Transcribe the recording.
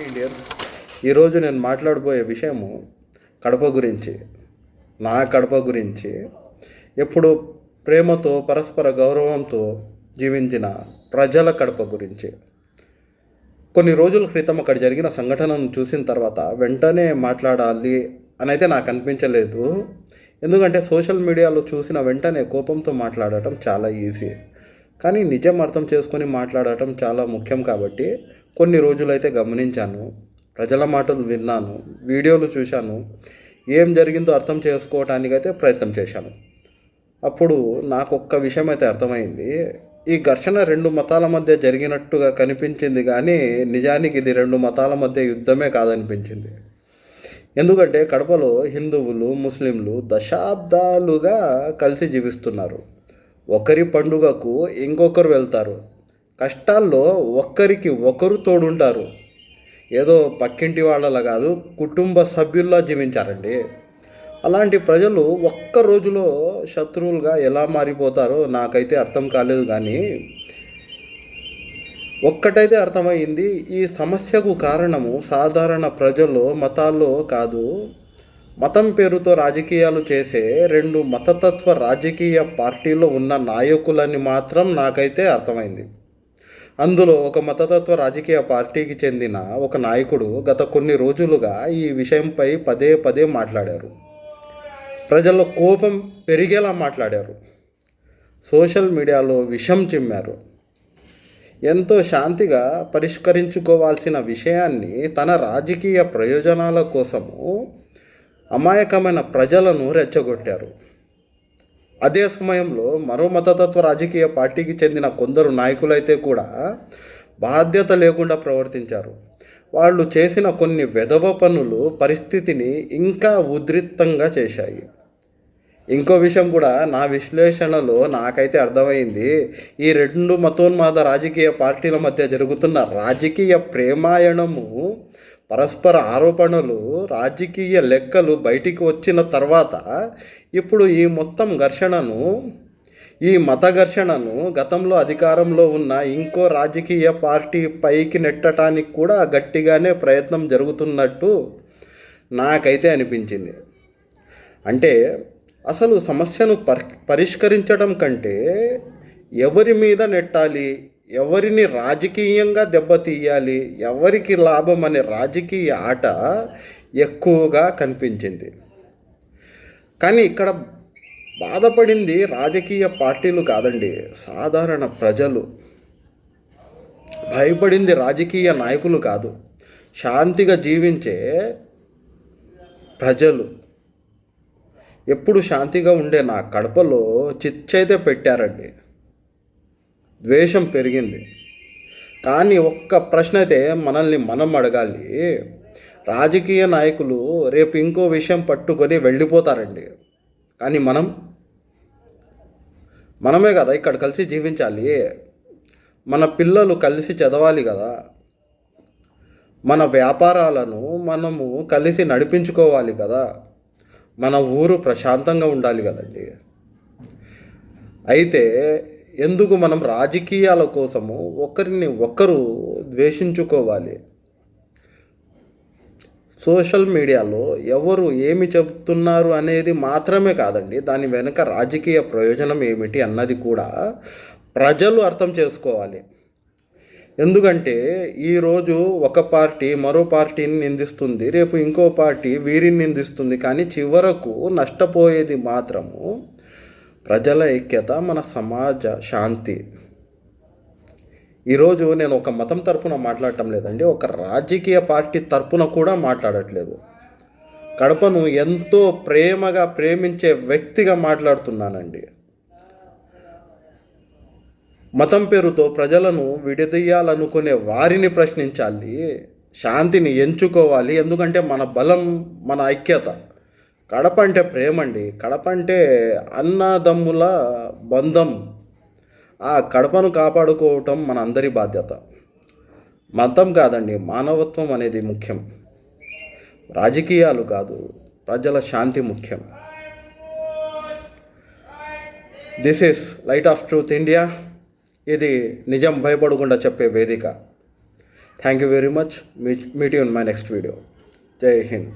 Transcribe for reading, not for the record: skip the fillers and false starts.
Indian ఈరోజు నేను మాట్లాడబోయే విషయము కడప గురించి, నా కడప గురించి. ఎప్పుడు ప్రేమతో పరస్పర గౌరవంతో జీవించిన ప్రజల కడప గురించి. కొన్ని రోజుల క్రితం అక్కడ జరిగిన సంఘటనను చూసిన తర్వాత వెంటనే మాట్లాడాలి అని అయితే నాకు అనిపించలేదు. ఎందుకంటే సోషల్ మీడియాలో చూసిన వెంటనే కోపంతో మాట్లాడటం చాలా ఈజీ, కానీ నిజం అర్థం చేసుకొని మాట్లాడటం చాలా ముఖ్యం. కాబట్టి కొన్ని రోజులైతే గమనించాను, ప్రజల మాటలు విన్నాను, వీడియోలు చూశాను, ఏం జరిగిందో అర్థం చేసుకోవటానికైతే ప్రయత్నం చేశాను. అప్పుడు నాకు ఒక్క విషయం అయితే అర్థమైంది. ఈ ఘర్షణ రెండు మతాల మధ్య జరిగినట్టుగా కనిపించింది, కానీ నిజానికి ఇది రెండు మతాల మధ్య యుద్ధమే కాదనిపించింది. ఎందుకంటే కడపలో హిందువులు ముస్లింలు దశాబ్దాలుగా కలిసి జీవిస్తున్నారు. ఒకరి పండుగకు ఇంకొకరు వెళ్తారు, కష్టాల్లో ఒక్కరికి ఒకరు తోడుంటారు. ఏదో పక్కింటి వాళ్ళలా కాదు, కుటుంబ సభ్యుల్లా జీవించారండి. అలాంటి ప్రజలు ఒక్క రోజులో శత్రువులుగా ఎలా మారిపోతారో నాకైతే అర్థం కాలేదు. కానీ ఒక్కటైతే అర్థమైంది, ఈ సమస్యకు కారణము సాధారణ ప్రజలు, మతాల్లో కాదు. మతం పేరుతో రాజకీయాలు చేసే రెండు మతతత్వ రాజకీయ పార్టీలో ఉన్న నాయకులని మాత్రం నాకైతే అర్థమైంది. అందులో ఒక మతతత్వ రాజకీయ పార్టీకి చెందిన ఒక నాయకుడు గత కొన్ని రోజులుగా ఈ విషయంపై పదే పదే మాట్లాడారు. ప్రజల్లో కోపం పెరిగేలా మాట్లాడారు, సోషల్ మీడియాలో విషం చిమ్మారు. ఎంతో శాంతిగా పరిష్కరించుకోవాల్సిన విషయాన్ని తన రాజకీయ ప్రయోజనాల కోసము అమాయకమైన ప్రజలను రెచ్చగొట్టారు. అదే సమయంలో మరో మతతత్వ రాజకీయ పార్టీకి చెందిన కొందరు నాయకులైతే కూడా బాధ్యత లేకుండా ప్రవర్తించారు. వాళ్ళు చేసిన కొన్ని వెధవ పనులు పరిస్థితిని ఇంకా ఉద్రిక్తంగా చేశాయి. ఇంకో విషయం కూడా నా విశ్లేషణలో నాకైతే అర్థమైంది. ఈ రెండు మతోన్మాద రాజకీయ పార్టీల మధ్య జరుగుతున్న రాజకీయ ప్రేమాయణము, పరస్పర ఆరోపణలు, రాజకీయ లెక్కలు బయటికి వచ్చిన తర్వాత ఇప్పుడు ఈ మొత్తం ఘర్షణను, ఈ మత ఘర్షణను గతంలో అధికారంలో ఉన్న ఇంకో రాజకీయ పార్టీ పైకి నెట్టడానికి కూడా గట్టిగానే ప్రయత్నం జరుగుతున్నట్టు నాకైతే అనిపించింది. అంటే అసలు సమస్యను పరిష్కరించడం కంటే ఎవరి మీద నెట్టాలి, ఎవరిని రాజకీయంగా దెబ్బతీయాలి, ఎవరికి లాభం అనే రాజకీయ ఆట ఎక్కువగా కనిపించింది. కానీ ఇక్కడ బాధపడింది రాజకీయ పార్టీలు కాదండి, సాధారణ ప్రజలు. భయపడింది రాజకీయ నాయకులు కాదు, శాంతిగా జీవించే ప్రజలు. ఎప్పుడు శాంతిగా ఉండే నా కడపలో చిచ్చైతే పెట్టారండి, ద్వేషం పెరిగింది. కానీ ఒక్క ప్రశ్న అయితే మనల్ని మనం అడగాలి. రాజకీయ నాయకులు రేపు ఇంకో విషయం పట్టుకొని వెళ్ళిపోతారండి, కానీ మనమే కదా ఇక్కడ కలిసి జీవించాలి. మన పిల్లలు కలిసి చదవాలి కదా, మన వ్యాపారాలను మనము కలిసి నడిపించుకోవాలి కదా, మన ఊరు ప్రశాంతంగా ఉండాలి కదండి. అయితే ఎందుకు మనం రాజకీయాల కోసము ఒకరిని ఒకరు ద్వేషించుకోవాలి? సోషల్ మీడియాలో ఎవరు ఏమి చెబుతున్నారు అనేది మాత్రమే కాదండి, దాని వెనుక రాజకీయ ప్రయోజనం ఏమిటి అన్నది కూడా ప్రజలు అర్థం చేసుకోవాలి. ఎందుకంటే ఈరోజు ఒక పార్టీ మరో పార్టీని నిందిస్తుంది, రేపు ఇంకో పార్టీ వీరిని నిందిస్తుంది, కానీ చివరకు నష్టపోయేది మాత్రము ప్రజల ఐక్యత, మన సమాజ శాంతి. ఈరోజు నేను ఒక మతం తరపున మాట్లాడటం లేదండి, ఒక రాజకీయ పార్టీ తరపున కూడా మాట్లాడట్లేదు. కడపను ఎంతో ప్రేమగా ప్రేమించే వ్యక్తిగా మాట్లాడుతున్నానండి. మతం పేరుతో ప్రజలను విడదీయాలనుకునే వారిని ప్రశ్నించాలి, శాంతిని ఎంచుకోవాలి. ఎందుకంటే మన బలం, మన ఐక్యత. కడప అంటే ప్రేమ అండి, కడప అంటే అన్నదమ్ముల బంధం. ఆ కడపను కాపాడుకోవటం మన అందరి బాధ్యత. మతం కాదండి, మానవత్వం అనేది ముఖ్యం. రాజకీయాలు కాదు, ప్రజల శాంతి ముఖ్యం. This is light of truth India. ఇది నిజం భయపడకుండా చెప్పే వేదిక. Thank you very much. Meet you in my next video. జై హింద్.